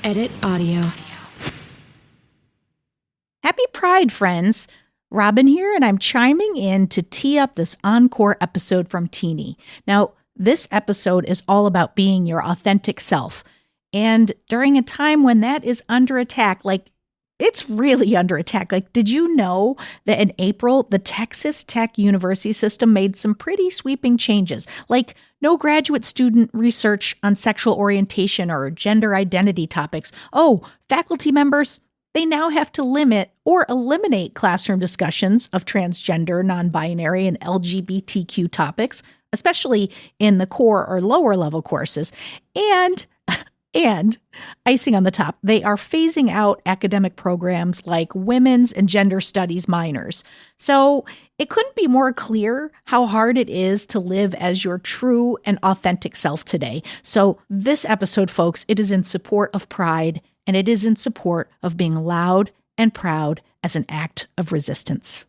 Edit audio. Happy Pride, friends. Robin here, and I'm chiming in to tee up this encore episode from Teeny. Now, this episode is all about being your authentic self. And during a time when that is under attack, it's really under attack. Did you know that in April, the Texas Tech University system made some pretty sweeping changes? Like no graduate student research on sexual orientation or gender identity topics. Oh, faculty members, they now have to limit or eliminate classroom discussions of transgender, non-binary, and LGBTQ topics, especially in the core or lower level courses. And icing on the top, they are phasing out academic programs like women's and gender studies minors. So it couldn't be more clear how hard it is to live as your true and authentic self today. So this episode, folks, it is in support of pride, and it is in support of being loud and proud as an act of resistance.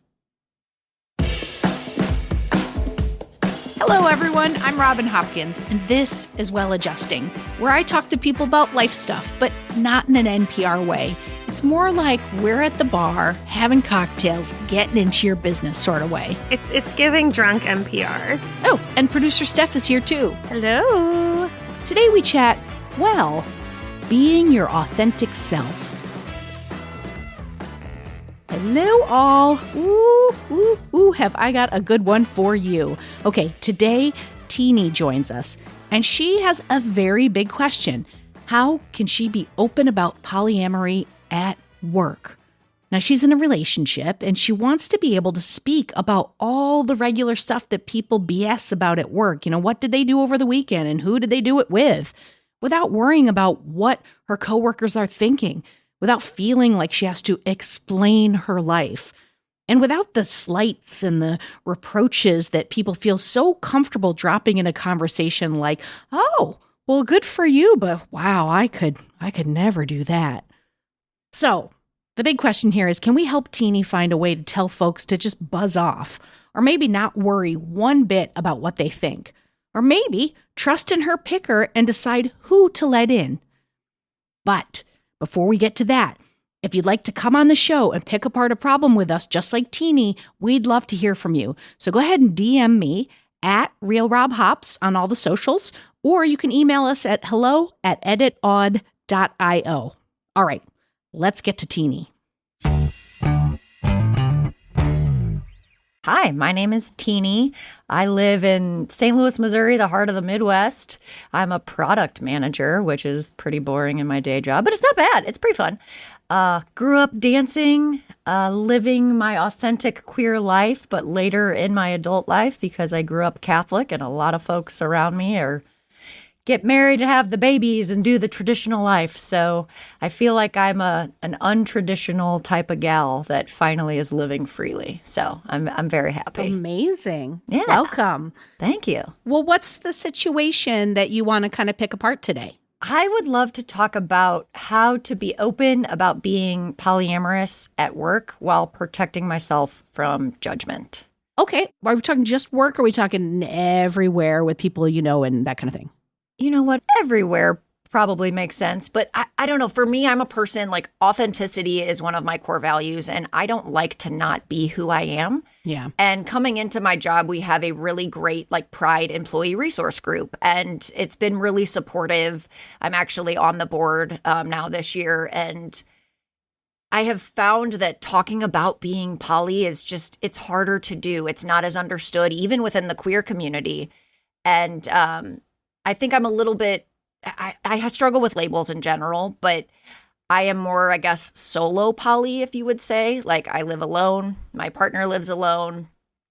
Hello, everyone. I'm Robin Hopkins, and this is Well Adjusting, where I talk to people about life stuff, but not in an NPR way. It's more like we're at the bar, having cocktails, getting into your business sort of way. It's giving drunk NPR. Oh, and producer Steph is here too. Hello. Today we chat, well, being your authentic self. Hello, all. Ooh, have I got a good one for you. Okay, today, Teeny joins us, and she has a very big question. How can she be open about polyamory at work? Now, she's in a relationship, and she wants to be able to speak about all the regular stuff that people BS about at work. What did they do over the weekend, and who did they do it with? Without worrying about what her coworkers are thinking, without feeling like she has to explain her life, and without the slights and the reproaches that people feel so comfortable dropping in a conversation like, oh, well, good for you, but wow, I could never do that. So the big question here is, can we help Teeny find a way to tell folks to just buzz off, or maybe not worry one bit about what they think? Or maybe trust in her picker and decide who to let in. But before we get to that, if you'd like to come on the show and pick apart a problem with us, just like Teeny, we'd love to hear from you. So go ahead and DM me at RealRobHops on all the socials, or you can email us at hello@editaud.io. All right, let's get to Teeny. Hi, my name is Teeny. I live in St. Louis, Missouri, the heart of the Midwest. I'm a product manager, which is pretty boring in my day job, but it's not bad. It's pretty fun. Grew up dancing, living my authentic queer life, but later in my adult life, because I grew up Catholic and a lot of folks around me get married and have the babies and do the traditional life. So I feel like I'm an untraditional type of gal that finally is living freely. So I'm very happy. Amazing. Yeah. Welcome. Thank you. Well, what's the situation that you want to kind of pick apart today? I would love to talk about how to be open about being polyamorous at work while protecting myself from judgment. Okay. Are we talking just work, or are we talking everywhere with people and that kind of thing? You know what? Everywhere probably makes sense. But I don't know. For me, I'm a person, authenticity is one of my core values, and I don't like to not be who I am. Yeah. And coming into my job, we have a really great Pride employee resource group, and it's been really supportive. I'm actually on the board now this year, and I have found that talking about being poly is it's harder to do. It's not as understood, even within the queer community. And I think I'm a little bit, I struggle with labels in general, but I am more, I guess, solo poly, if you would say. I live alone. My partner lives alone.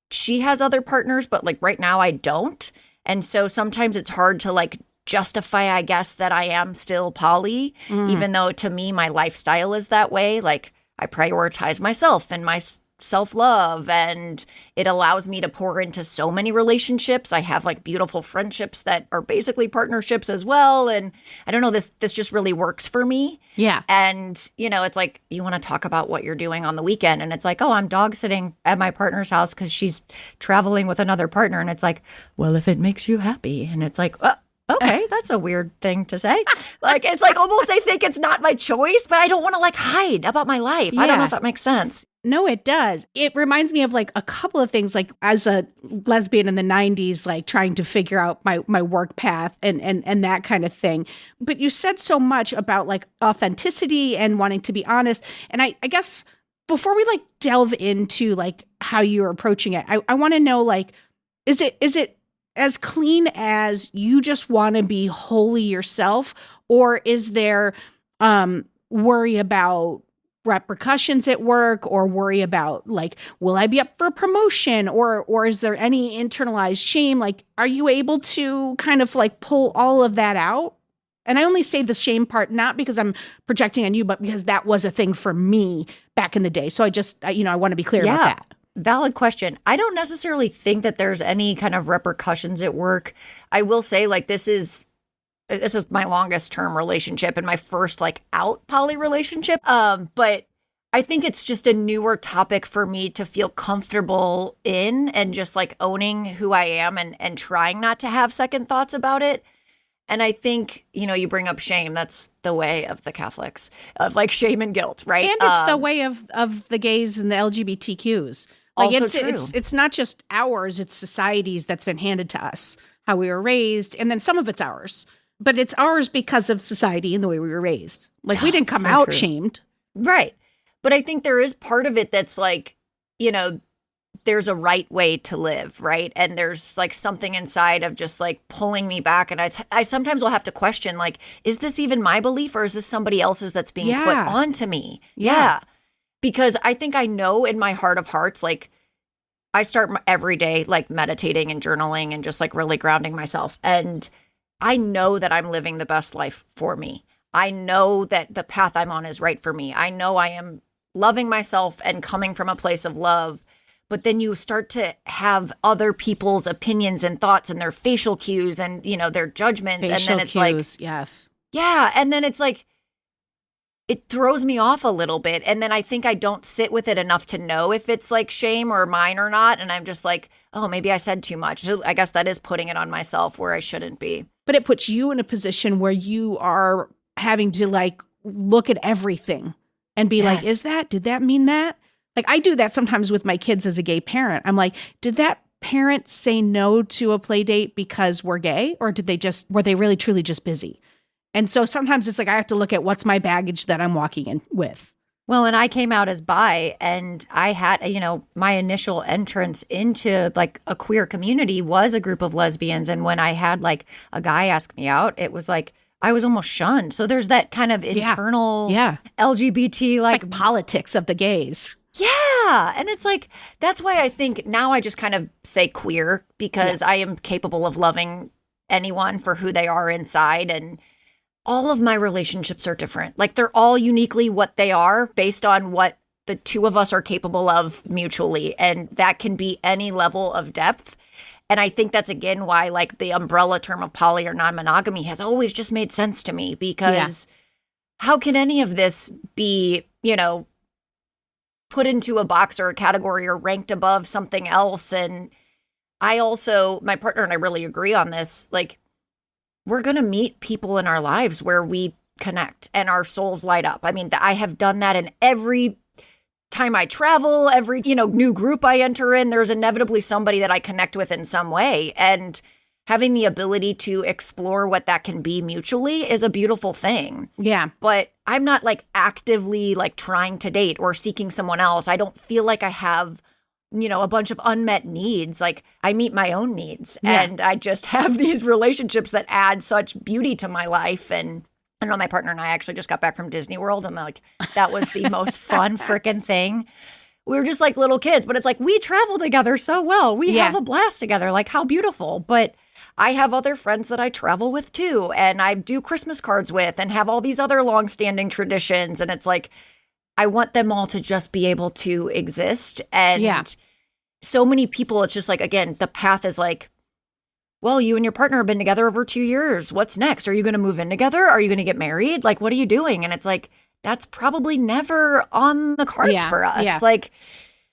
She has other partners, but right now I don't. And so sometimes it's hard to justify, I guess, that I am still poly, even though to me, my lifestyle is that way. I prioritize myself and my self-love, and it allows me to pour into so many relationships. I have beautiful friendships that are basically partnerships as well. And I don't know, this just really works for me. Yeah. And, it's you want to talk about what you're doing on the weekend. And it's oh, I'm dog sitting at my partner's house because she's traveling with another partner. And it's well, if it makes you happy. And it's okay, that's a weird thing to say. Like, it's like almost they think it's not my choice, but I don't want to like hide about my life. I don't know if that makes sense. No, it does. It reminds me of like a couple of things, like as a lesbian in the 90s, like trying to figure out my work path and that kind of thing. But you said so much about like authenticity and wanting to be honest. And I guess before we like delve into like how you're approaching it, I want to know, like, is it as clean as you just want to be wholly yourself, or is there worry about repercussions at work, or worry about like, will I be up for a promotion, or is there any internalized shame? Like, are you able to kind of like pull all of that out? And I only say the shame part, not because I'm projecting on you, but because that was a thing for me back in the day. So I want to be clear about that. Valid question. I don't necessarily think that there's any kind of repercussions at work. I will say, like, this is my longest term relationship and my first like out poly relationship. But I think it's just a newer topic for me to feel comfortable in, and just like owning who I am and trying not to have second thoughts about it. And I think, you bring up shame. That's the way of the Catholics, of like shame and guilt, right? And it's the way of the gays and the LGBTQs. Like, also true. It's not just ours, it's society's that's been handed to us, how we were raised. And then some of it's ours. But it's ours because of society and the way we were raised. Like, we didn't come out true. Shamed. Right. But I think there is part of it that's like, there's a right way to live, right? And there's like something inside of just like pulling me back. And I sometimes will have to question, like, is this even my belief, or is this somebody else's that's being put onto me? Yeah. Because I think I know in my heart of hearts, like, I start every day like meditating and journaling and just like really grounding myself. And I know that I'm living the best life for me. I know that the path I'm on is right for me. I know I am loving myself and coming from a place of love. But then you start to have other people's opinions and thoughts and their facial cues and, their judgments. And then it's cues, like, yes. Yeah. And then it's like, it throws me off a little bit. And then I think I don't sit with it enough to know if it's like shame or mine or not. And I'm just like, oh, maybe I said too much. So I guess that is putting it on myself where I shouldn't be. But it puts you in a position where you are having to like look at everything and be like, did that mean that? Like, I do that sometimes with my kids as a gay parent. I'm like, did that parent say no to a play date because we're gay? Or were they really truly just busy? And so sometimes it's like, I have to look at what's my baggage that I'm walking in with. Well, and I came out as bi, and I had, my initial entrance into like a queer community was a group of lesbians. And when I had like a guy ask me out, it was like, I was almost shunned. So there's that kind of internal LGBT, like politics of the gays. Yeah. And it's like, that's why I think now I just kind of say queer, because I am capable of loving anyone for who they are inside. And all of my relationships are different. Like, they're all uniquely what they are based on what the two of us are capable of mutually. And that can be any level of depth. And I think that's, again, why like the umbrella term of poly or non-monogamy has always just made sense to me, because how can any of this be, put into a box or a category or ranked above something else? And I also, my partner and I really agree on this, like, we're going to meet people in our lives where we connect and our souls light up. I mean, I have done that in every time I travel, every, new group I enter in, there's inevitably somebody that I connect with in some way. And having the ability to explore what that can be mutually is a beautiful thing. Yeah. But I'm not like actively like trying to date or seeking someone else. I don't feel like I have, a bunch of unmet needs. Like, I meet my own needs, and I just have these relationships that add such beauty to my life. And I know my partner and I actually just got back from Disney World, and like, that was the most fun freaking thing. We were just like little kids, but it's like, we travel together so well. We have a blast together. Like, how beautiful. But I have other friends that I travel with too, and I do Christmas cards with, and have all these other longstanding traditions. And it's like, I want them all to just be able to exist. And so many people, it's just like, again, the path is like, well, you and your partner have been together over 2 years. What's next? Are you going to move in together? Are you going to get married? Like, what are you doing? And it's like, that's probably never on the cards for us. Yeah. Like,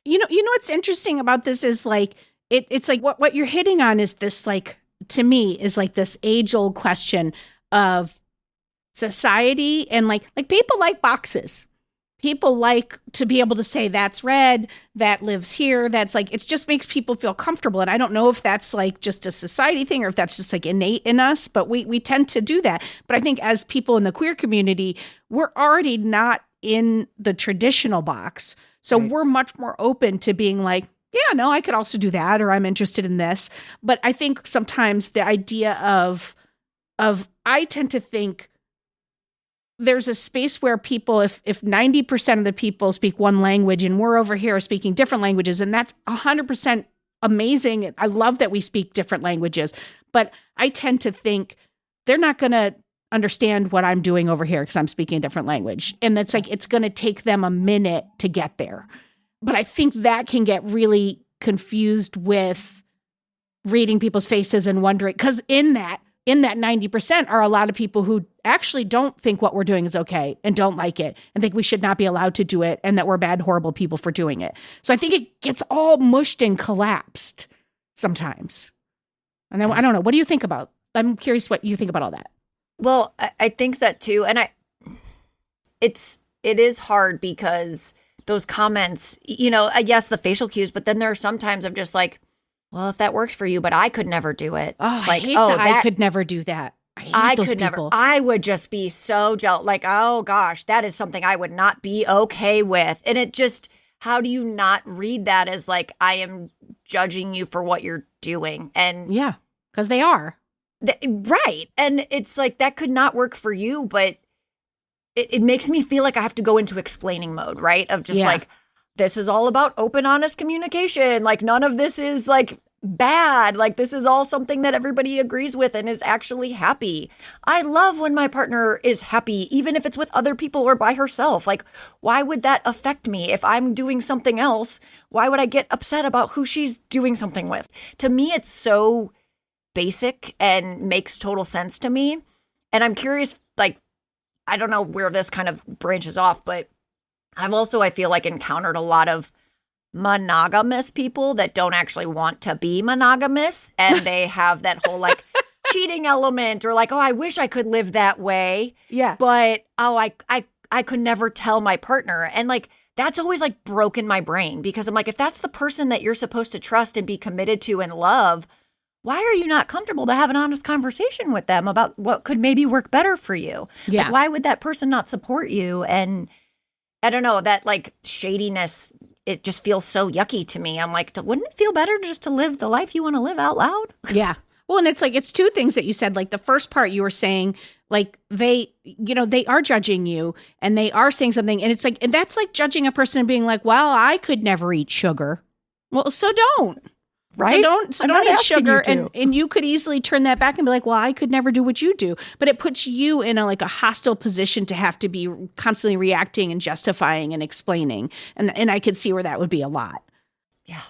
you know what's interesting about this is like, it's like what you're hitting on is this like to me is like this age-old question of society, and like people like boxes. People like to be able to say that's red, that lives here. That's like, it just makes people feel comfortable. And I don't know if that's like just a society thing or if that's just like innate in us, but we tend to do that. But I think as people in the queer community, we're already not in the traditional box. So we're much more open to being like, yeah, no, I could also do that, or I'm interested in this. But I think sometimes the idea of I tend to think there's a space where people, if 90% of the people speak one language and we're over here speaking different languages, and that's 100% amazing. I love that we speak different languages, but I tend to think they're not going to understand what I'm doing over here because I'm speaking a different language. And that's like, it's going to take them a minute to get there. But I think that can get really confused with reading people's faces and wondering, because in that 90% are a lot of people who actually don't think what we're doing is okay and don't like it and think we should not be allowed to do it and that we're bad, horrible people for doing it. So I think it gets all mushed and collapsed sometimes. And then I don't know. What do you think about? I'm curious what you think about all that. Well, I think that too. And it is hard because those comments, yes, the facial cues, but then there are sometimes I'm just like, well, if that works for you, but I could never do it. Oh, like, I hate that I could never do that. I hate those could people. Never. I would just be so jealous. Like, oh gosh, that is something I would not be okay with. And it just, how do you not read that as like, I am judging you for what you're doing? And yeah, because they are. Right. And it's like, that could not work for you, but it makes me feel like I have to go into explaining mode, right? Of just like, this is all about open, honest communication. Like, none of this is like bad. Like, this is all something that everybody agrees with and is actually happy. I love when my partner is happy, even if it's with other people or by herself. Like, why would that affect me? If I'm doing something else, why would I get upset about who she's doing something with? To me, it's so basic and makes total sense to me. And I'm curious, like, I don't know where this kind of branches off, but I've also, I feel like, encountered a lot of monogamous people that don't actually want to be monogamous. And they have that whole like cheating element or like, oh, I wish I could live that way. Yeah. But, oh, I could never tell my partner. And like, that's always like broken my brain because I'm like, if that's the person that you're supposed to trust and be committed to and love, why are you not comfortable to have an honest conversation with them about what could maybe work better for you? Yeah. Like, why would that person not support you? And I don't know, that like shadiness, it just feels so yucky to me. I'm like, wouldn't it feel better just to live the life you want to live out loud? Yeah. Well, and it's like, it's two things that you said. Like the first part you were saying, like they are judging you and they are saying something. And it's like, and that's like judging a person and being like, well, I could never eat sugar. Well, so don't. Right? So don't eat sugar. And you could easily turn that back and be like, well, I could never do what you do. But it puts you in a hostile position to have to be constantly reacting and justifying and explaining. And I could see where that would be a lot. Yeah.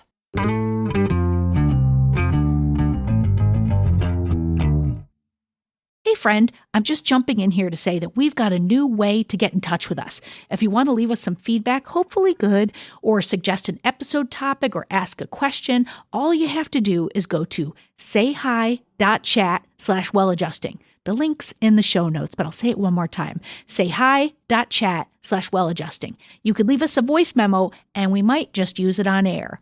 Hey friend, I'm just jumping in here to say that we've got a new way to get in touch with us. If you want to leave us some feedback, hopefully good, or suggest an episode topic or ask a question, all you have to do is go to sayhi.chat/welladjusting. The link's in the show notes, but I'll say it one more time. sayhi.chat/welladjusting. You could leave us a voice memo and we might just use it on air.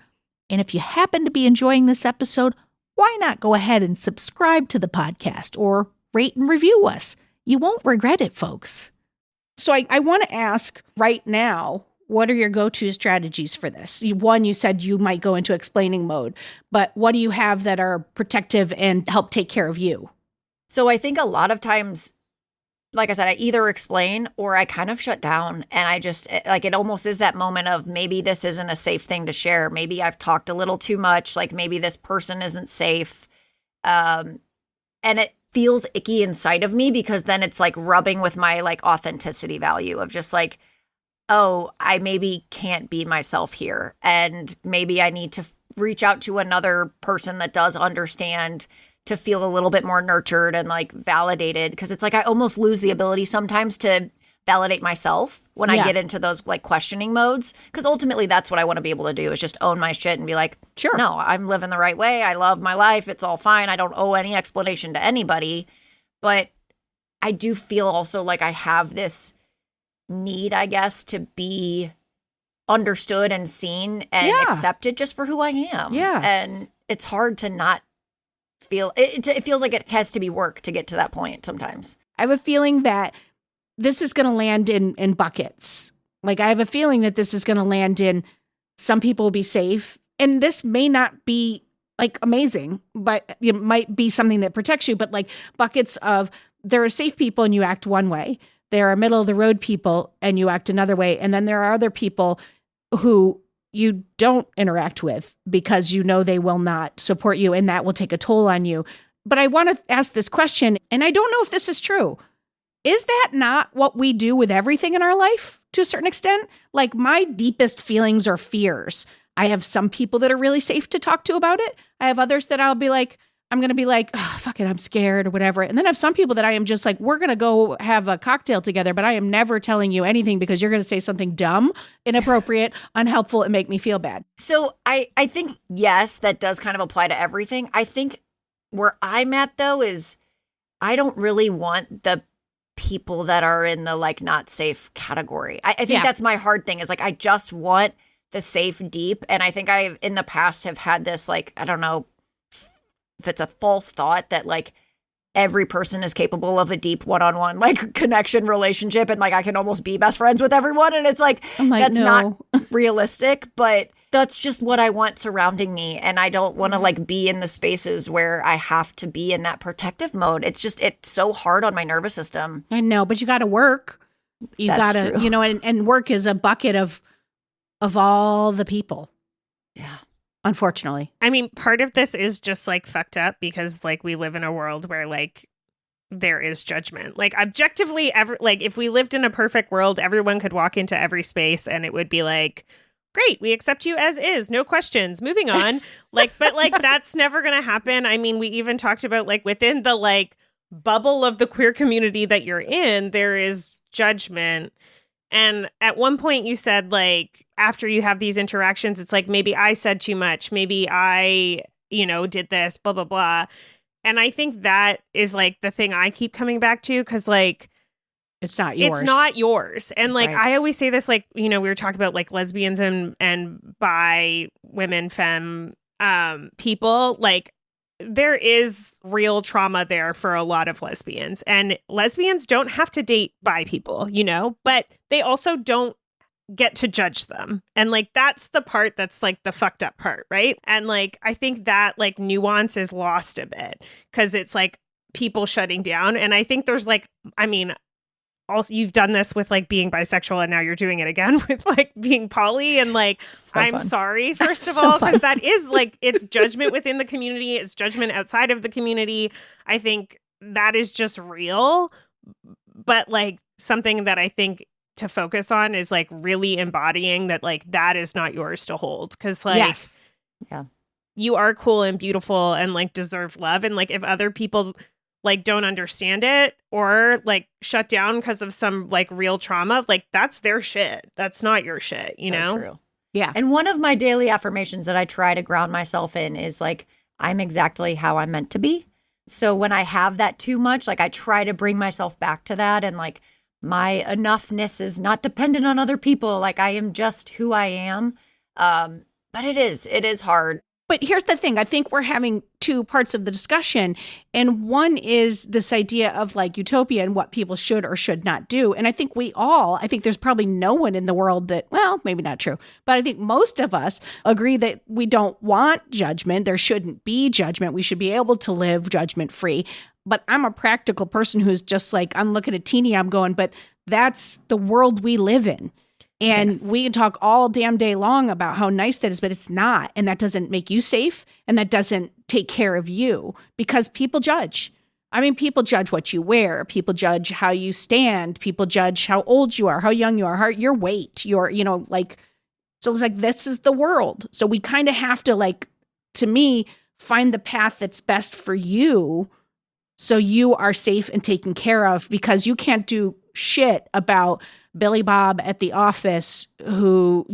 And if you happen to be enjoying this episode, why not go ahead and subscribe to the podcast or rate and review us. You won't regret it, folks. So I want to ask right now, what are your go-to strategies for this? One, you said you might go into explaining mode, but what do you have that are protective and help take care of you? So I think a lot of times, like I said, I either explain or I kind of shut down. And I just, like, it almost is that moment of maybe this isn't a safe thing to share. Maybe I've talked a little too much. Like maybe this person isn't safe. And it feels icky inside of me because then it's like rubbing with my like authenticity value of just like, oh, I maybe can't be myself here. And maybe I need to reach out to another person that does understand to feel a little bit more nurtured and like validated. Cause it's like, I almost lose the ability sometimes to validate myself when I get into those like questioning modes. Because ultimately that's what I want to be able to do is just own my shit and be like, sure, no, I'm living the right way. I love my life. It's all fine. I don't owe any explanation to anybody. But I do feel also like I have this need, I guess, to be understood and seen and accepted just for who I am. Yeah. And it's hard to not feel, it feels like it has to be work to get to that point sometimes. I have a feeling that this is going to land in buckets. Like, I have a feeling that this is going to land in some people will be safe. And this may not be like amazing, but it might be something that protects you. But like buckets of there are safe people and you act one way. There are middle of the road people and you act another way. And then there are other people who you don't interact with because you know they will not support you and that will take a toll on you. But I want to ask this question, and I don't know if this is true. Is that not what we do with everything in our life to a certain extent? Like my deepest feelings or fears, I have some people that are really safe to talk to about it. I have others that I'll be like, I'm going to be like, oh, fuck it, I'm scared or whatever. And then I have some people that I am just like, we're going to go have a cocktail together, but I am never telling you anything because you're going to say something dumb, inappropriate, unhelpful, and make me feel bad. So I think, yes, that does kind of apply to everything. I think where I'm at, though, is I don't really want the people that are in the like not safe category. I think that's my hard thing is like I just want the safe deep. And I think I in the past have had this like, I don't know if it's a false thought that like every person is capable of a deep one-on-one like connection relationship and like I can almost be best friends with everyone. And it's like, that's not realistic, but that's just what I want surrounding me. And I don't want to like be in the spaces where I have to be in that protective mode. It's so hard on my nervous system. I know, but you got to work. You got to, true. you know, and work is a bucket of all the people. Yeah. Unfortunately. I mean, part of this is just like fucked up because like we live in a world where like there is judgment. Like objectively, like if we lived in a perfect world, everyone could walk into every space and it would be like, great, we accept you as is, no questions, moving on. Like, but like that's never going to happen. I mean, we even talked about like within the like bubble of the queer community that you're in, there is judgment. And at one point you said like after you have these interactions, it's like maybe I said too much, maybe I, did this, blah, blah, blah. And I think that is like the thing I keep coming back to because like it's not yours. It's not yours. And like, right. I always say this, like, we were talking about like lesbians and bi women, femme people, like there is real trauma there for a lot of lesbians and lesbians don't have to date bi people, but they also don't get to judge them. And like, that's the part that's like the fucked up part. Right. And like, I think that like nuance is lost a bit because it's like people shutting down. And I think there's like, I mean, also you've done this with like being bisexual and now you're doing it again with like being poly and like I'm sorry first of all because that is like it's judgment within the community, it's judgment outside of the community. I think that is just real, but like something that I think to focus on is like really embodying that like that is not yours to hold because like you are cool and beautiful and like deserve love and like if other people like don't understand it or like shut down because of some like real trauma, like that's their shit. That's not your shit, know? True. Yeah. And one of my daily affirmations that I try to ground myself in is like, I'm exactly how I'm meant to be. So when I have that too much, like I try to bring myself back to that. And like my enoughness is not dependent on other people. Like I am just who I am. But it is hard. But here's the thing. I think we're having two parts of the discussion. And one is this idea of like utopia and what people should or should not do. And I think I think there's probably no one in the world that, well, maybe not true, but I think most of us agree that we don't want judgment. There shouldn't be judgment. We should be able to live judgment free. But I'm a practical person who's just like, I'm looking at Teeny, I'm going, but that's the world we live in. And we can talk all damn day long about how nice that is, but it's not. And that doesn't make you safe. And that doesn't take care of you because people judge. I mean, people judge what you wear. People judge how you stand. People judge how old you are, how young you are, your weight, so it's like, this is the world. So we kind of have to like, to me, find the path that's best for you. So you are safe and taken care of because you can't do shit about Billy Bob at the office who,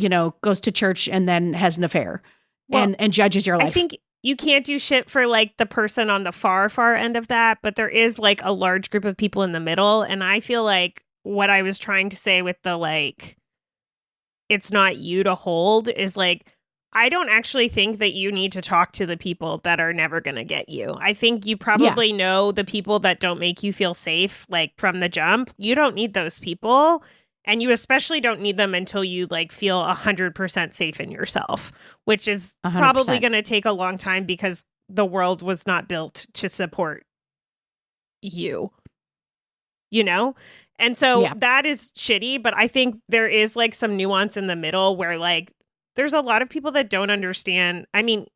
goes to church and then has an affair and judges your life. I think you can't do shit for like the person on the far, far end of that, but there is like a large group of people in the middle. And I feel like what I was trying to say with the like, it's not you to hold is like, I don't actually think that you need to talk to the people that are never going to get you. I think you probably know the people that don't make you feel safe, like from the jump. You don't need those people. And you especially don't need them until you like feel 100% safe in yourself, which is 100%. Probably going to take a long time because the world was not built to support you, And so that is shitty. But I think there is like some nuance in the middle where like, there's a lot of people that don't understand. I mean,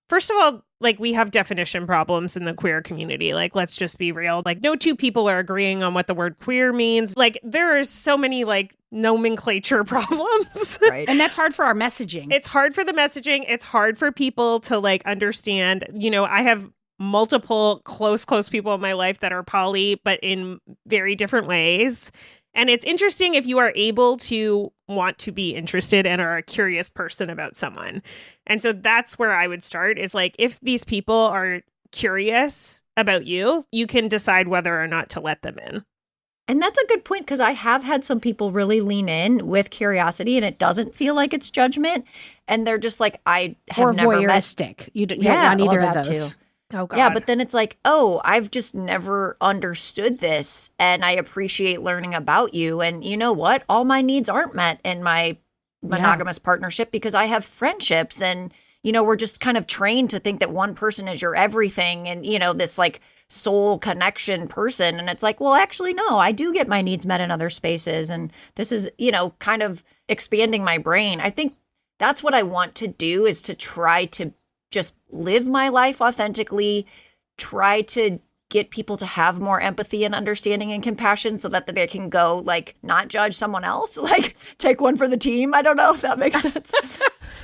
first of all, like we have definition problems in the queer community. Like, let's just be real. Like no two people are agreeing on what the word queer means. Like there are so many like nomenclature problems. Right. And that's hard for our messaging. It's hard for the messaging. It's hard for people to like understand. I have multiple close people in my life that are poly, but in very different ways. And it's interesting if you are able to want to be interested and are a curious person about someone. And so that's where I would start is like, if these people are curious about you, you can decide whether or not to let them in. And that's a good point because I have had some people really lean in with curiosity and it doesn't feel like it's judgment. And they're just like, I have or never voyeuristic. You don't want either of those. Too. Oh, God. Yeah, but then it's like, oh, I've just never understood this, and I appreciate learning about you. And you know what? All my needs aren't met in my monogamous partnership because I have friendships, and we're just kind of trained to think that one person is your everything, and this like soul connection person. And it's like, well, actually, no, I do get my needs met in other spaces, and this is kind of expanding my brain. I think that's what I want to do is to try to just live my life authentically, try to get people to have more empathy and understanding and compassion so that they can go like not judge someone else, like take one for the team. I don't know if that makes sense.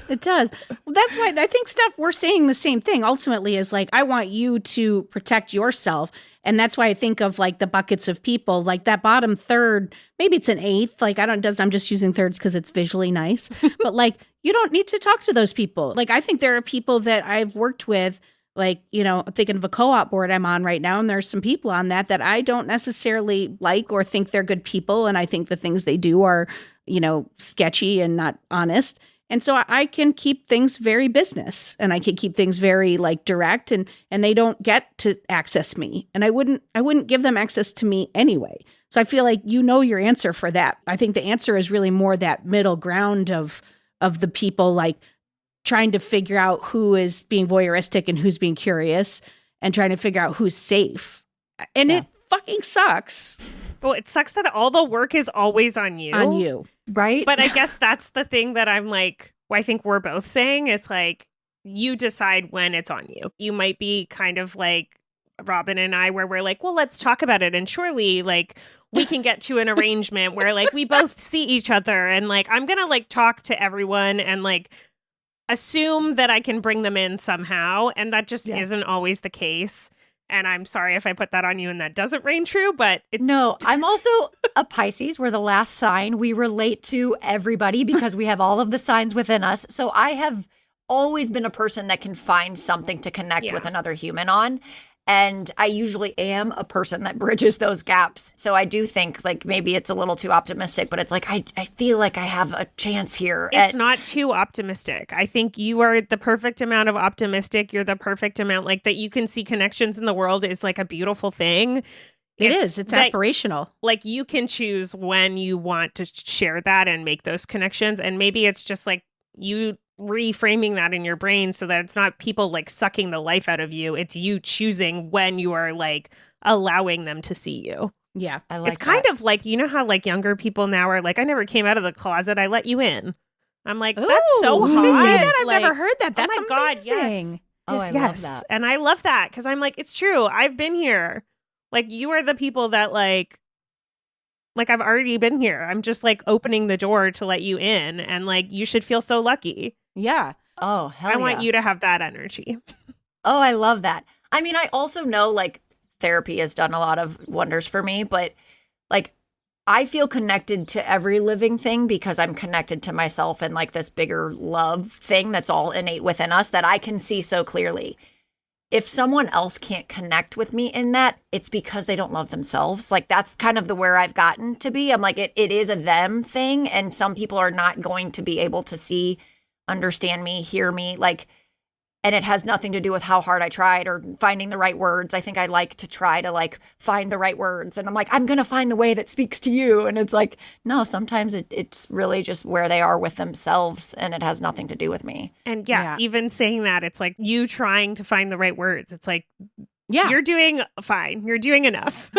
It does. Well, that's why I think, Steph, we're saying the same thing ultimately is like, I want you to protect yourself. And that's why I think of like the buckets of people, like that bottom third, maybe it's an eighth. Like I'm just using thirds because it's visually nice, but like, you don't need to talk to those people. Like, I think there are people that I've worked with, like, I'm thinking of a co-op board I'm on right now. And there's some people on that I don't necessarily like or think they're good people. And I think the things they do are, sketchy and not honest. And so I can keep things very business and I can keep things very like direct and they don't get to access me. And I wouldn't give them access to me anyway. So I feel like your answer for that. I think the answer is really more that middle ground of the people like trying to figure out who is being voyeuristic and who's being curious and trying to figure out who's safe. And it fucking sucks. Well, it sucks that all the work is always on you. On you. Right. But I guess that's the thing that I'm like, I think we're both saying is like, you decide when it's on you. You might be kind of like Robin and I, where we're like, well, let's talk about it. And surely like we can get to an arrangement where like we both see each other and like, I'm going to like talk to everyone and like assume that I can bring them in somehow. And that just isn't always the case. And I'm sorry if I put that on you and that doesn't reign true, but no, I'm also a Pisces. We're the last sign. We relate to everybody because we have all of the signs within us. So I have always been a person that can find something to connect with another human on. And I usually am a person that bridges those gaps. So I do think like maybe it's a little too optimistic, but it's like I feel like I have a chance here. It's not too optimistic. I think you are the perfect amount of optimistic. You're the perfect amount like that you can see connections in the world is like a beautiful thing. It's aspirational. Like you can choose when you want to share that and make those connections. And maybe it's just like you reframing that in your brain so that it's not people like sucking the life out of you. It's you choosing when you are like allowing them to see you. Yeah. I like it's kind of like, how like younger people now are like, I never came out of the closet. I let you in. I'm like, that's so hot. Did they say that? I've Like, never heard that. That's oh my God, amazing. yes. Oh, Yes, I love that. And I love that because I'm like, it's true. I've been here. Like you are the people that like I've already been here. I'm just like opening the door to let you in. And like, you should feel so lucky. Yeah. Oh, hell I want you to have that energy. Oh, I love that. I mean, I also know like therapy has done a lot of wonders for me, but like I feel connected to every living thing because I'm connected to myself and like this bigger love thing that's all innate within us that I can see so clearly. If someone else can't connect with me in that, it's because they don't love themselves. Like that's kind of the where I've gotten to be. I'm like, it is a them thing. And some people are not going to be able to see, understand me, hear me. Like, and it has nothing to do with how hard I tried or finding the right words. I think I like to try to like find the right words. And I'm like, I'm going to find the way that speaks to you. And it's like, no, sometimes it's really just where they are with themselves and it has nothing to do with me. And even saying that, it's like you trying to find the right words. It's like, you're doing fine. You're doing enough.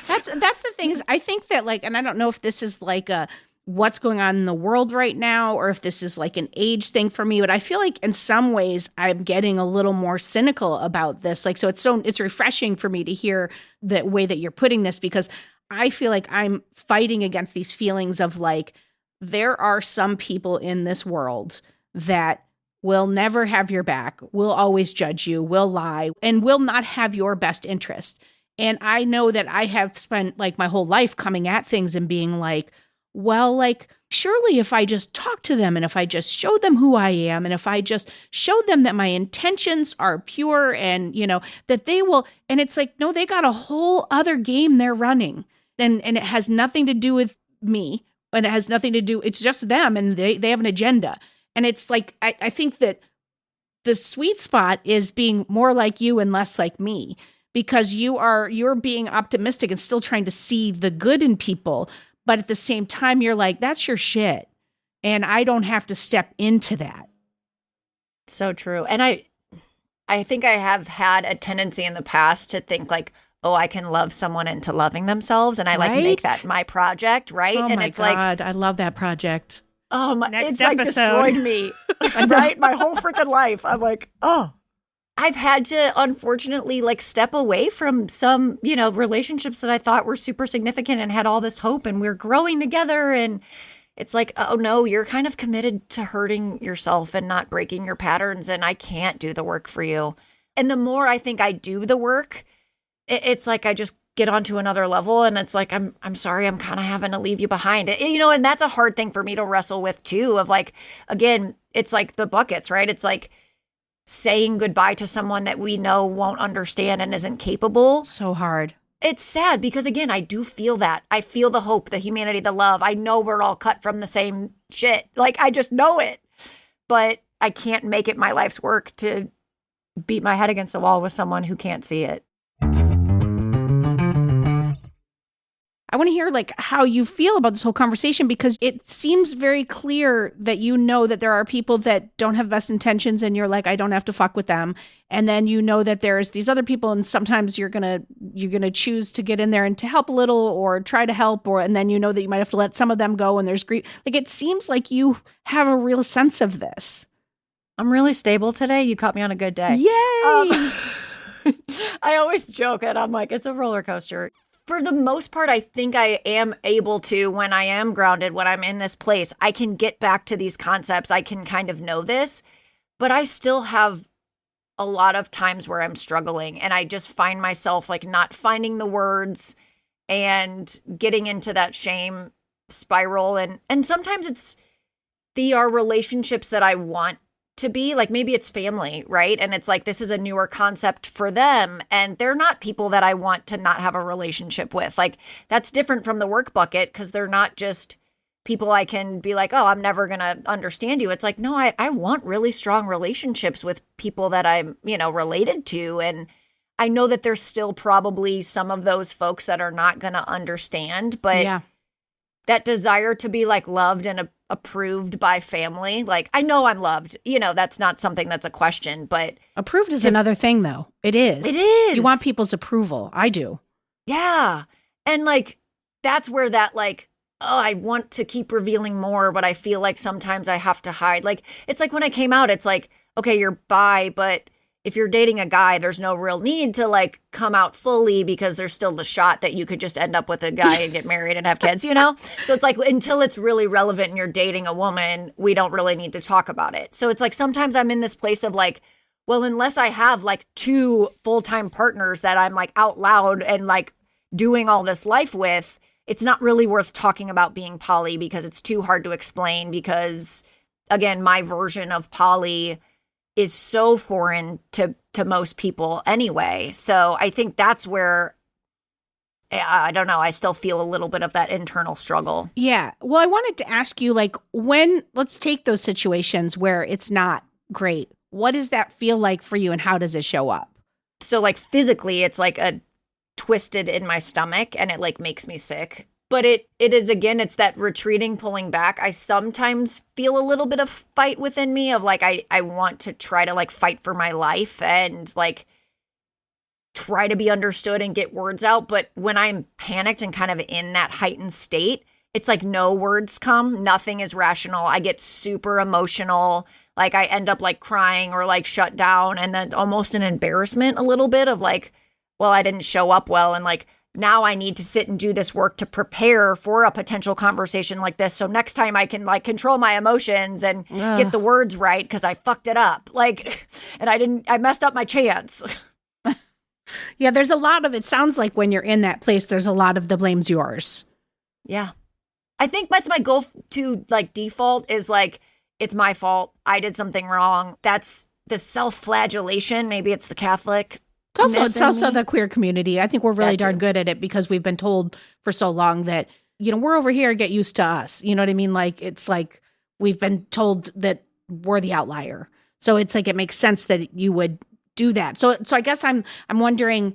That's the thing is I think that like, and I don't know if this is like a, what's going on in the world right now, or if this is like an age thing for me, but I feel like in some ways I'm getting a little more cynical about this. Like, so it's refreshing for me to hear the way that you're putting this, because I feel like I'm fighting against these feelings of like, there are some people in this world that will never have your back, will always judge you, will lie, and will not have your best interest. And I know that I have spent like my whole life coming at things and being like, well, like, surely if I just talk to them and if I just show them who I am and if I just show them that my intentions are pure and, you know, that they will. And it's like, no, they got a whole other game they're running. And it has nothing to do with me. And it has nothing to do, it's just them and they have an agenda. And it's like, I think that the sweet spot is being more like you and less like me, because you're being optimistic and still trying to see the good in people. But at the same time, you're like, that's your shit. And I don't have to step into that. So true. And I think I have had a tendency in the past to think like, oh, I can love someone into loving themselves. And I like make that my project, right? Oh and my it's God, like, I love that project. oh my, Next it's like episode. destroyed me, right? My whole freaking life. I'm like, oh. I've had to, unfortunately, like step away from some, you know, relationships that I thought were super significant and had all this hope and we're growing together. And it's like, oh no, you're kind of committed to hurting yourself and not breaking your patterns. And I can't do the work for you. And the more I think I do the work, it's like I just get onto another level. And it's like, I'm sorry, I'm kind of having to leave you behind. You know, and that's a hard thing for me to wrestle with too, of like, again, it's like the buckets, right? It's like, saying goodbye to someone that we know won't understand and isn't capable. So hard. It's sad because, again, I do feel that. I feel the hope, the humanity, the love. I know we're all cut from the same shit. Like, I just know it. But I can't make it my life's work to beat my head against a wall with someone who can't see it. I want to hear like how you feel about this whole conversation, because it seems very clear that you know that there are people that don't have best intentions and you're like, I don't have to fuck with them. And then you know that there's these other people and sometimes you're going to choose to get in there and to help a little or try to help, and then you know that you might have to let some of them go and there's grief. Like, it seems like you have a real sense of this. I'm really stable today. You caught me on a good day. Yay! I always joke and I'm like, it's a roller coaster. For the most part, I think I am able to, when I am grounded, when I'm in this place, I can get back to these concepts. I can kind of know this, but I still have a lot of times where I'm struggling and I just find myself like not finding the words and getting into that shame spiral. And sometimes they are relationships that I want to be, like maybe it's family, right? And it's like, this is a newer concept for them. And they're not people that I want to not have a relationship with. Like, that's different from the work bucket because they're not just people I can be like, oh, I'm never going to understand you. It's like, no, I want really strong relationships with people that I'm, you know, related to. And I know that there's still probably some of those folks that are not going to understand, but yeah. That desire to be like loved and approved by family. Like, I know I'm loved, you know, that's not something that's a question, but approved is another thing though. It is. It is. You want people's approval. I do. Yeah. And like, that's where that like, oh, I want to keep revealing more, but I feel like sometimes I have to hide. Like, it's like when I came out, it's like, okay, you're bi, but if you're dating a guy, there's no real need to like come out fully because there's still the shot that you could just end up with a guy and get married and have kids, you know? So it's like, until it's really relevant and you're dating a woman, we don't really need to talk about it. So it's like, sometimes I'm in this place of like, well, unless I have like 2 full-time partners that I'm like out loud and like doing all this life with, it's not really worth talking about being poly because it's too hard to explain because, again, my version of poly is so foreign to most people anyway. So I think that's where, I don't know, I still feel a little bit of that internal struggle. Yeah. Well, I wanted to ask you, like, let's take those situations where it's not great. What does that feel like for you and how does it show up? So like physically, it's like a twisted in my stomach and it like makes me sick. But it is, again, it's that retreating, pulling back. I sometimes feel a little bit of fight within me of like, I want to try to like fight for my life and like try to be understood and get words out. But when I'm panicked and kind of in that heightened state, it's like no words come. Nothing is rational. I get super emotional. Like I end up like crying or like shut down and then almost an embarrassment a little bit of like, well, I didn't show up well. And like, now I need to sit and do this work to prepare for a potential conversation like this. So next time I can like control my emotions and get the words right because I fucked it up. Like, and I messed up my chance. Yeah, there's a lot of, it sounds like when you're in that place, there's a lot of the blame's yours. Yeah. I think that's my goal to like default is like, it's my fault. I did something wrong. That's the self-flagellation. Maybe it's the Catholic. It's also the queer community. I think we're really darn good at it because we've been told for so long that, you know, we're over here, get used to us. You know what I mean? Like, it's like we've been told that we're the outlier. So it's like, it makes sense that you would do that. So I guess I'm wondering,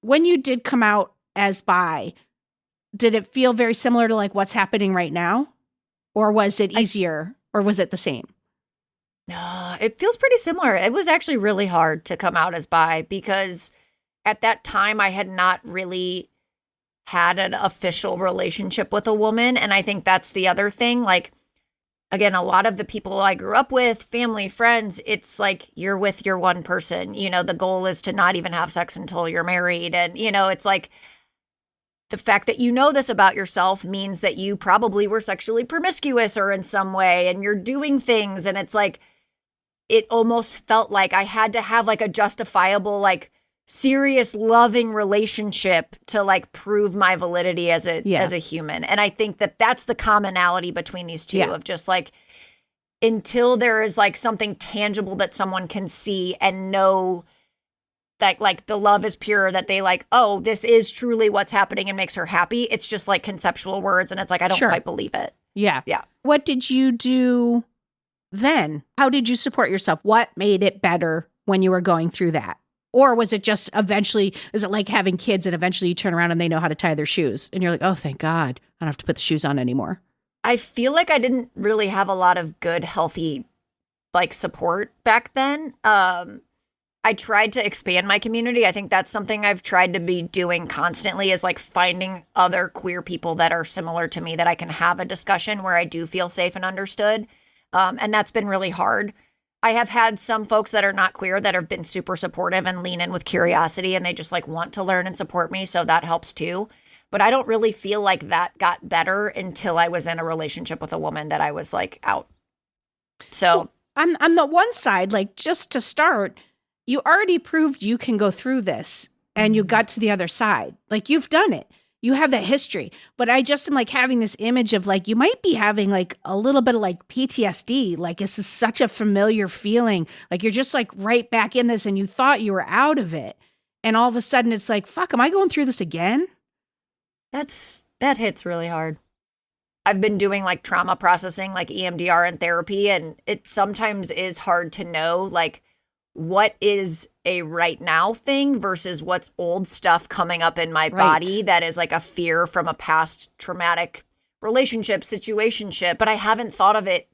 when you did come out as bi, did it feel very similar to like what's happening right now? Or was it easier or was it the same? It feels pretty similar. It was actually really hard to come out as bi because at that time I had not really had an official relationship with a woman. And I think that's the other thing. Like, again, a lot of the people I grew up with, family, friends, it's like you're with your one person. You know, the goal is to not even have sex until you're married. And, you know, it's like the fact that you know this about yourself means that you probably were sexually promiscuous or in some way and you're doing things. And it's like, it almost felt like I had to have like a justifiable, like serious loving relationship to like prove my validity as a human. And I think that that's the commonality between these two of just like, until there is like something tangible that someone can see and know that like the love is pure, that they like, oh, this is truly what's happening and makes her happy. It's just like conceptual words. And it's like, I don't quite believe it. Yeah. Yeah. What did you do then? How did you support yourself? What made it better when you were going through that? Or was it just eventually, is it like having kids and eventually you turn around and they know how to tie their shoes and you're like, oh, thank God, I don't have to put the shoes on anymore? I feel like I didn't really have a lot of good, healthy, like support back then. I tried to expand my community. I think that's something I've tried to be doing constantly is like finding other queer people that are similar to me that I can have a discussion where I do feel safe and understood. And that's been really hard. I have had some folks that are not queer that have been super supportive and lean in with curiosity and they just like want to learn and support me. So that helps too. But I don't really feel like that got better until I was in a relationship with a woman that I was like out. So on the one side, like just to start, you already proved you can go through this and you got to the other side. Like you've done it. You have that history. But I just am like having this image of like, you might be having like a little bit of like PTSD. Like this is such a familiar feeling. Like you're just like right back in this and you thought you were out of it. And all of a sudden it's like, fuck, am I going through this again? That hits really hard. I've been doing like trauma processing, like EMDR and therapy. And it sometimes is hard to know like, what is a right now thing versus what's old stuff coming up in my body that is like a fear from a past traumatic relationship, situationship. But I haven't thought of it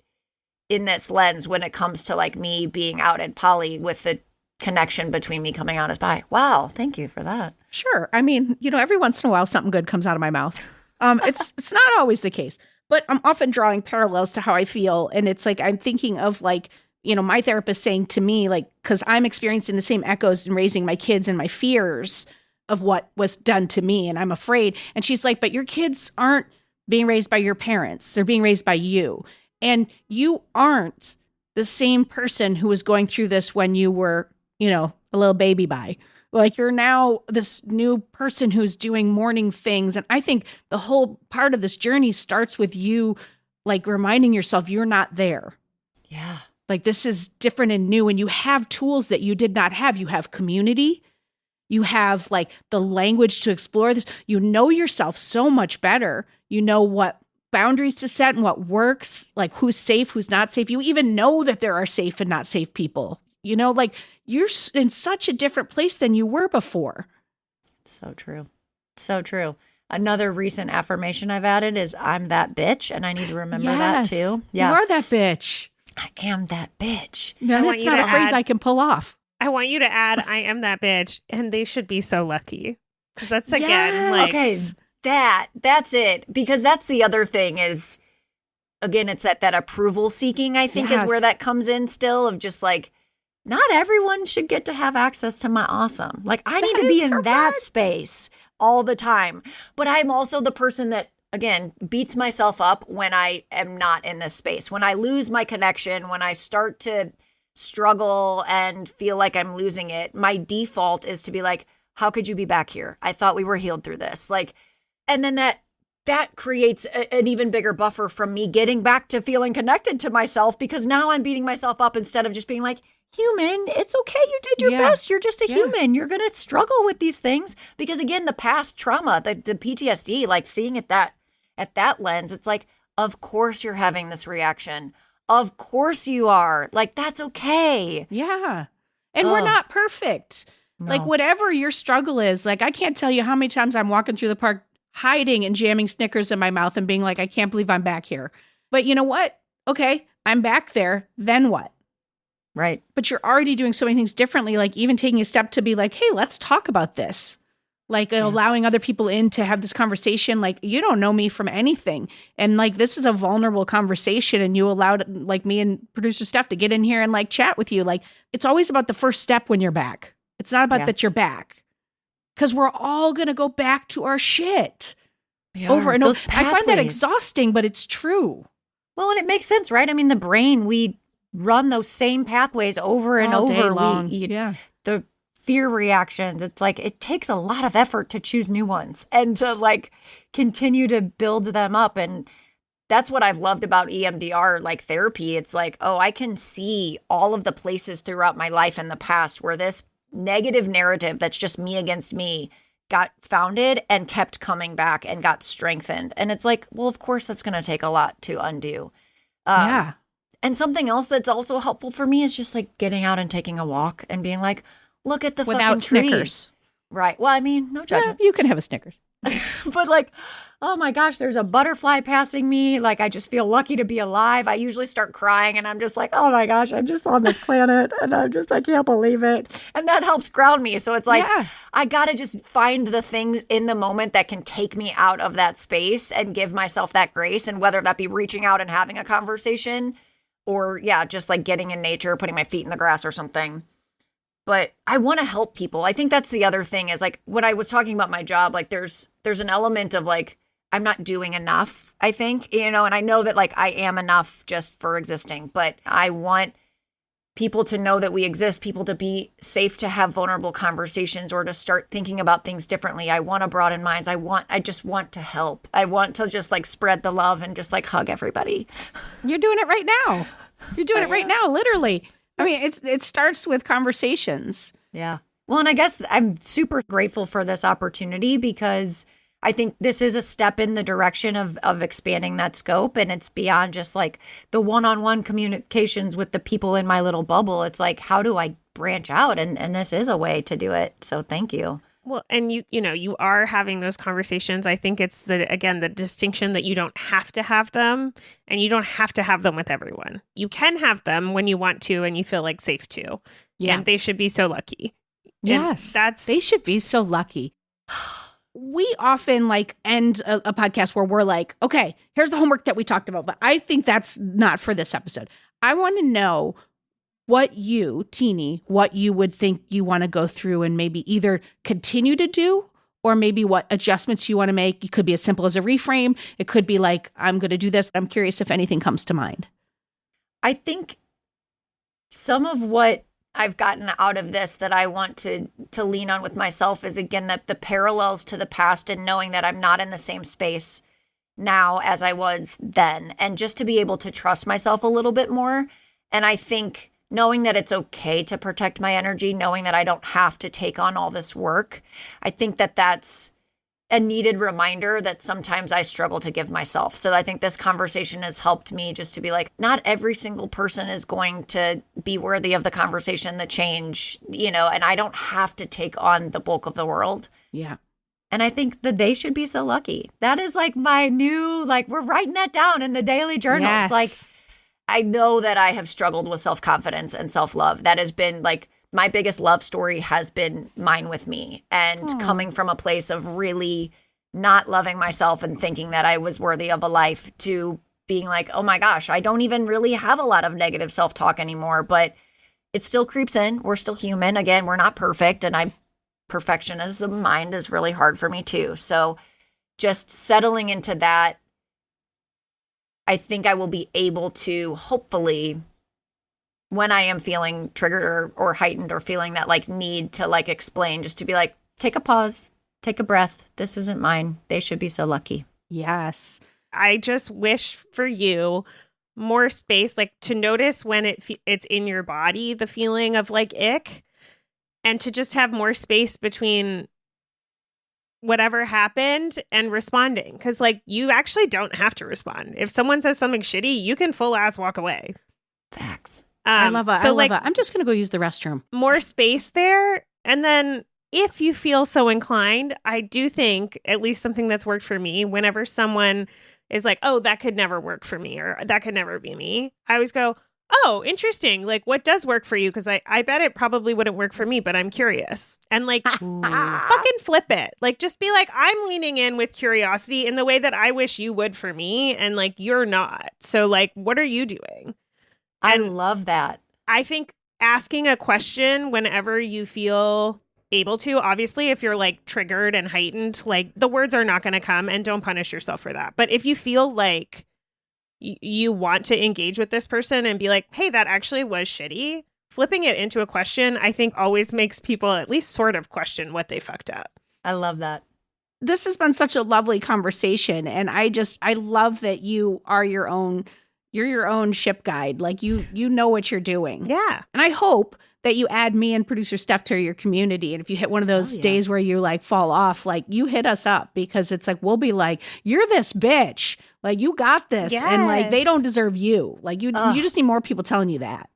in this lens when it comes to like me being out at poly with the connection between me coming out as bi. Wow. Thank you for that. Sure. I mean, you know, every once in a while, something good comes out of my mouth. It's not always the case, but I'm often drawing parallels to how I feel. And it's like, I'm thinking of like, you know, my therapist saying to me, like, because I'm experiencing the same echoes in raising my kids and my fears of what was done to me. And I'm afraid. And she's like, but your kids aren't being raised by your parents. They're being raised by you. And you aren't the same person who was going through this when you were, you know, a little baby bi. Like you're now this new person who's doing morning things. And I think the whole part of this journey starts with you like reminding yourself you're not there. Yeah. Like this is different and new. And you have tools that you did not have. You have community. You have like the language to explore this. You know yourself so much better. You know what boundaries to set and what works, like who's safe, who's not safe. You even know that there are safe and not safe people. You know, like you're in such a different place than you were before. So true. So true. Another recent affirmation I've added is I'm that bitch. And I need to remember that too. Yeah. You are that bitch. I am that bitch. No, that's not a phrase I can pull off. I want you to add, I am that bitch. And they should be so lucky. Because that's again, like. Okay. That's it. Because that's the other thing is, again, it's that approval seeking, I think, is where that comes in still of just like, not everyone should get to have access to my awesome. Like, I need to be in that space all the time. But I'm also the person that, again, beats myself up when I am not in this space. When I lose my connection, when I start to struggle and feel like I'm losing it, my default is to be like, how could you be back here? I thought we were healed through this. Like, and then that creates an even bigger buffer from me getting back to feeling connected to myself, because now I'm beating myself up instead of just being like, human, it's okay. You did your best. You're just a human. You're going to struggle with these things. Because again, the past trauma, the PTSD, like seeing it at that lens, it's like, of course you're having this reaction. Of course you are. Like, that's okay. Yeah. And we're not perfect. No. Like whatever your struggle is, like I can't tell you how many times I'm walking through the park hiding and jamming Snickers in my mouth and being like, I can't believe I'm back here. But you know what? Okay, I'm back there. Then what? Right. But you're already doing so many things differently, like even taking a step to be like, hey, let's talk about this. Like allowing other people in to have this conversation. Like, you don't know me from anything. And like, this is a vulnerable conversation. And you allowed like me and producer Steph to get in here and like chat with you. Like, it's always about the first step when you're back. It's not about that you're back. Because we're all going to go back to our shit over and over. I find that exhausting, but it's true. Well, and it makes sense, right? I mean, the brain, we run those same pathways over and all over. Day long. The fear reactions. It's like, it takes a lot of effort to choose new ones and to like continue to build them up. And that's what I've loved about EMDR, like therapy. It's like, oh, I can see all of the places throughout my life in the past where this negative narrative that's just me against me got founded and kept coming back and got strengthened. And it's like, well, of course, that's going to take a lot to undo. And something else that's also helpful for me is just like getting out and taking a walk and being like, look at the fucking trees. Snickers. Right. Well, I mean, no judgment. Yeah, you can have a Snickers. But like, oh my gosh, there's a butterfly passing me. Like, I just feel lucky to be alive. I usually start crying and I'm just like, oh my gosh, I'm just on this planet and I can't believe it. And that helps ground me. So it's like, I got to just find the things in the moment that can take me out of that space and give myself that grace. And whether that be reaching out and having a conversation or just like getting in nature, putting my feet in the grass or something. But I want to help people. I think that's the other thing is like when I was talking about my job, like there's an element of like, I'm not doing enough, I think, and I know that like I am enough just for existing, but I want people to know that we exist, people to be safe to have vulnerable conversations or to start thinking about things differently. I want to broaden minds. I just want to help. I want to just like spread the love and just like hug everybody. You're doing it right now. You're doing it right now, literally. I mean, it starts with conversations. Yeah. Well, and I guess I'm super grateful for this opportunity because I think this is a step in the direction of expanding that scope. And it's beyond just like the one-on-one communications with the people in my little bubble. It's like, how do I branch out? And this is a way to do it. So thank you. Well, and you are having those conversations. I think it's the distinction that you don't have to have them and you don't have to have them with everyone. You can have them when you want to and you feel like safe to. Yeah. And they should be so lucky. Yes. They should be so lucky. We often like end a podcast where we're like, okay, here's the homework that we talked about. But I think that's not for this episode. I want to know what you, Teeny, what you would think you want to go through and maybe either continue to do or maybe what adjustments you want to make. It could be as simple as a reframe. It could be like, I'm going to do this. I'm curious if anything comes to mind. I think some of what I've gotten out of this that I want to lean on with myself is, again, that the parallels to the past and knowing that I'm not in the same space now as I was then, and just to be able to trust myself a little bit more. And I think knowing that it's okay to protect my energy, knowing that I don't have to take on all this work, I think that that's a needed reminder that sometimes I struggle to give myself. So I think this conversation has helped me just to be like, not every single person is going to be worthy of the conversation, the change, and I don't have to take on the bulk of the world. Yeah. And I think that they should be so lucky. That is like my new, we're writing that down in the daily journals. Yes. I know that I have struggled with self-confidence and self-love. That has been my biggest love story has been mine with me, and coming from a place of really not loving myself and thinking that I was worthy of a life, to being like, oh my gosh, I don't even really have a lot of negative self-talk anymore, but it still creeps in. We're still human. Again, we're not perfect. And perfectionism mind is really hard for me too. So just settling into that, I think I will be able to, hopefully, when I am feeling triggered or heightened or feeling that need to explain, just to be like, take a pause, take a breath. This isn't mine. They should be so lucky. Yes. I just wish for you more space, to notice when it's in your body, the feeling of ick, and to just have more space between whatever happened and responding. Because you actually don't have to respond. If someone says something shitty, you can full ass walk away. Facts. I love it. So I'm just going to go use the restroom. More space there. And then if you feel so inclined, I do think, at least something that's worked for me, whenever someone is like, oh, that could never work for me, or that could never be me, I always go, oh, interesting. What does work for you? Because I bet it probably wouldn't work for me, but I'm curious. And fucking flip it. Just be like, I'm leaning in with curiosity in the way that I wish you would for me. And you're not. So what are you doing? I love that. I think asking a question whenever you feel able to, obviously, if you're triggered and heightened, the words are not going to come, and don't punish yourself for that. But if you feel like you want to engage with this person and be like, hey, that actually was shitty, flipping it into a question, I think always makes people at least sort of question what they fucked up. I love that. This has been such a lovely conversation. And I love that you're your own ship guide. You know what you're doing. Yeah. And I hope that you add me and producer Steph to your community. And if you hit one of those days where you fall off, you hit us up, because it's we'll be like, you're this bitch. You got this. Yes. And they don't deserve you. You just need more people telling you that.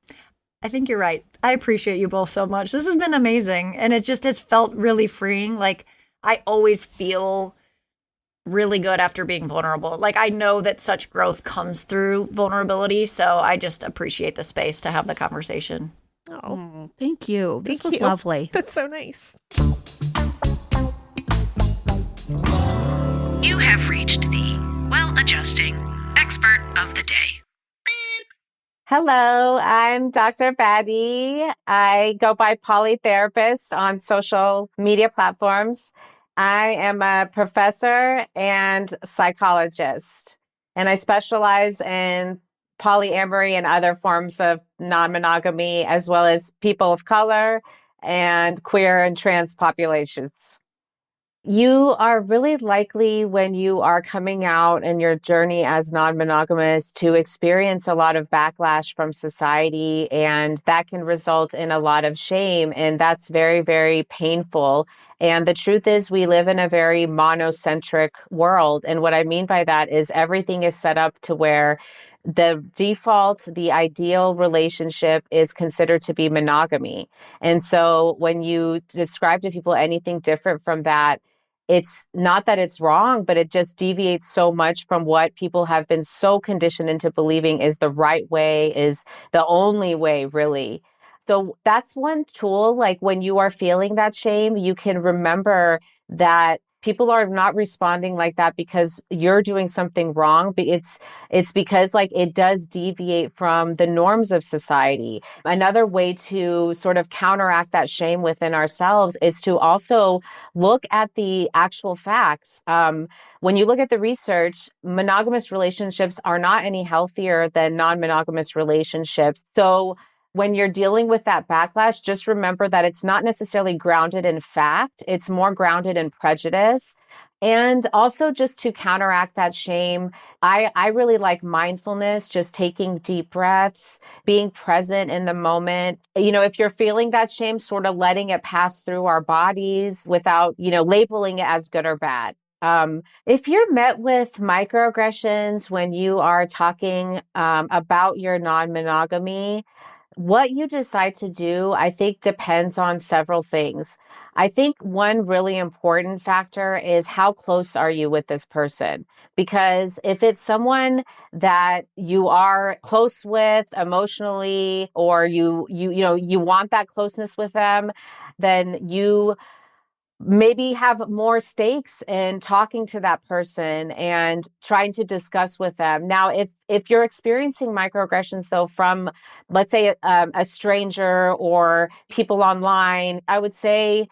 I think you're right. I appreciate you both so much. This has been amazing. And it just has felt really freeing. I always feel really good after being vulnerable. I know that such growth comes through vulnerability. So I just appreciate the space to have the conversation. Oh, thank you. This was lovely. That's so nice. You have reached the well-adjusting expert of the day. Hello, I'm Dr. Badiee. I go by Polytherapist on social media platforms. I am a professor and psychologist, and I specialize in polyamory and other forms of non-monogamy, as well as people of color and queer and trans populations. You are really likely, when you are coming out in your journey as non-monogamous, to experience a lot of backlash from society, and that can result in a lot of shame. And that's very, very painful. And the truth is, we live in a very monocentric world. And what I mean by that is everything is set up to where the default, the ideal relationship is considered to be monogamy. And so when you describe to people anything different from that, it's not that it's wrong, but it just deviates so much from what people have been so conditioned into believing is the right way, is the only way, really. So that's one tool. Like when you are feeling that shame, you can remember that people are not responding like that because you're doing something wrong. But it's because like it does deviate from the norms of society. Another way to sort of counteract that shame within ourselves is to also look at the actual facts. When you look at the research, monogamous relationships are not any healthier than non-monogamous relationships. So when you're dealing with that backlash, just remember that it's not necessarily grounded in fact. It's more grounded in prejudice. And also just to counteract that shame, I really like mindfulness, just taking deep breaths, being present in the moment. If you're feeling that shame, sort of letting it pass through our bodies without, labeling it as good or bad. If you're met with microaggressions when you are talking about your non-monogamy, what you decide to do, I think, depends on several things. I think one really important factor is how close are you with this person? Because if it's someone that you are close with emotionally, or you want that closeness with them, then you maybe have more stakes in talking to that person and trying to discuss with them. Now, if you're experiencing microaggressions, though, from, let's say, a stranger or people online, I would say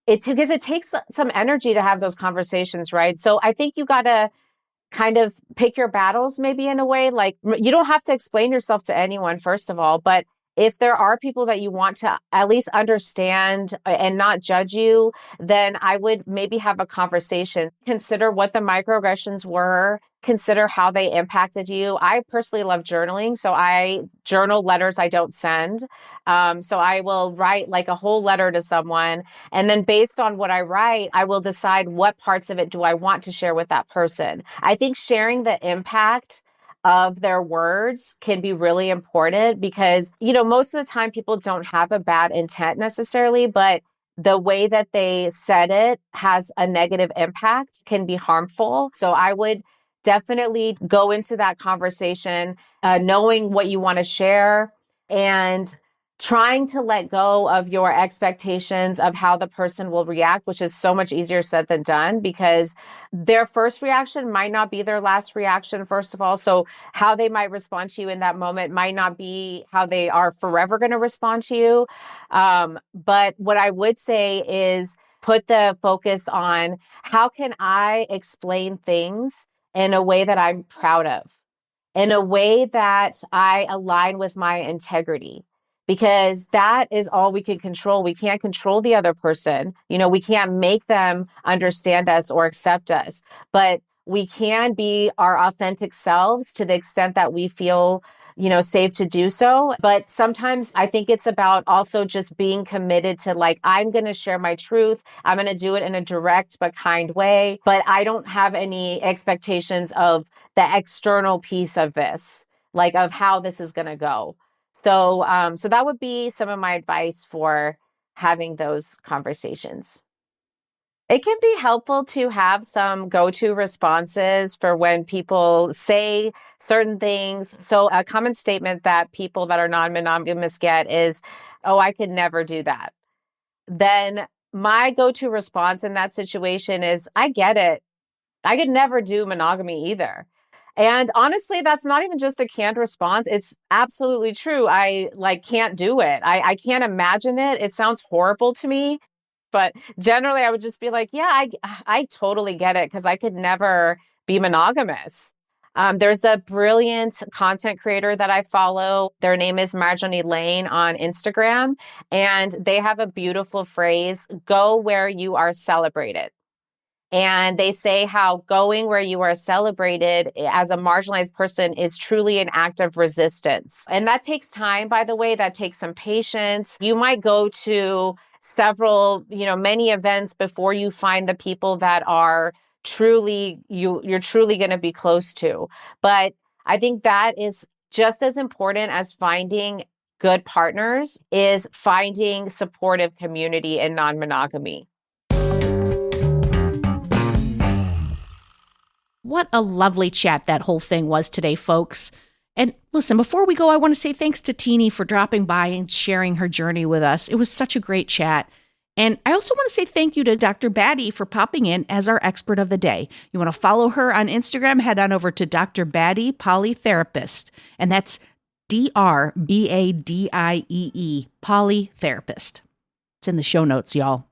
because it takes some energy to have those conversations, right? So I think you got to kind of pick your battles maybe in a way. Like, you don't have to explain yourself to anyone, first of all, but if there are people that you want to at least understand and not judge you, then I would maybe have a conversation. Consider what the microaggressions were. Consider how they impacted you. I personally love journaling, so I journal letters I don't send. So I will write like a whole letter to someone. And then based on what I write, I will decide what parts of it do I want to share with that person. I think sharing the impact of their words can be really important because, most of the time people don't have a bad intent necessarily, but the way that they said it has a negative impact, can be harmful. So I would definitely go into that conversation knowing what you want to share and trying to let go of your expectations of how the person will react, which is so much easier said than done because their first reaction might not be their last reaction, first of all. So how they might respond to you in that moment might not be how they are forever going to respond to you. But what I would say is put the focus on how can I explain things in a way that I'm proud of, in a way that I align with my integrity. Because that is all we can control. We can't control the other person. We can't make them understand us or accept us, but we can be our authentic selves to the extent that we feel, safe to do so. But sometimes I think it's about also just being committed to like, I'm going to share my truth. I'm going to do it in a direct but kind way, but I don't have any expectations of the external piece of this, like of how this is going to go. So that would be some of my advice for having those conversations. It can be helpful to have some go-to responses for when people say certain things. So a common statement that people that are non-monogamous get is, "Oh, I could never do that." Then my go-to response in that situation is, "I get it. I could never do monogamy either." And honestly, that's not even just a canned response. It's absolutely true. I can't do it. I can't imagine it. It sounds horrible to me. But generally, I would just be like, yeah, I totally get it because I could never be monogamous. There's a brilliant content creator that I follow. Their name is Marjorie Lane on Instagram. And they have a beautiful phrase, go where you are celebrated. And they say how going where you are celebrated as a marginalized person is truly an act of resistance. And that takes time, by the way, that takes some patience. You might go to several, many events before you find the people that are truly, you're truly going to be close to. But I think that is just as important as finding good partners is finding supportive community in non-monogamy. What a lovely chat that whole thing was today, folks. And listen, before we go, I want to say thanks to Teeny for dropping by and sharing her journey with us. It was such a great chat. And I also want to say thank you to Dr. Badiee for popping in as our expert of the day. You want to follow her on Instagram, head on over to Dr. Badiee Polytherapist. And that's DRBADIEE, Polytherapist. It's in the show notes, y'all.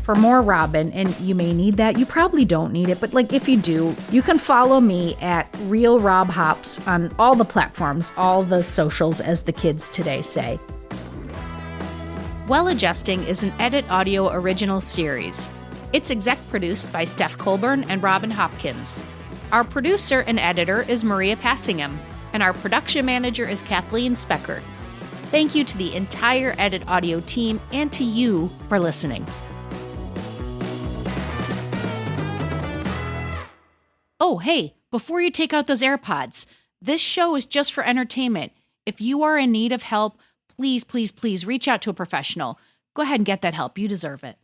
for more Robin, and you may need that. You probably don't need it, but like if you do, you can follow me at Real Rob Hops on all the platforms, all the socials, as the kids today say. Well Adjusting is an Edit Audio original series. It's exec produced by Steph Colburn and Robin Hopkins. Our producer and editor is Maria Passingham, and our production manager is Kathleen Specker. Thank you to the entire Edit Audio team and to you for listening. Oh, hey, before you take out those AirPods, this show is just for entertainment. If you are in need of help, please, please, please reach out to a professional. Go ahead and get that help. You deserve it.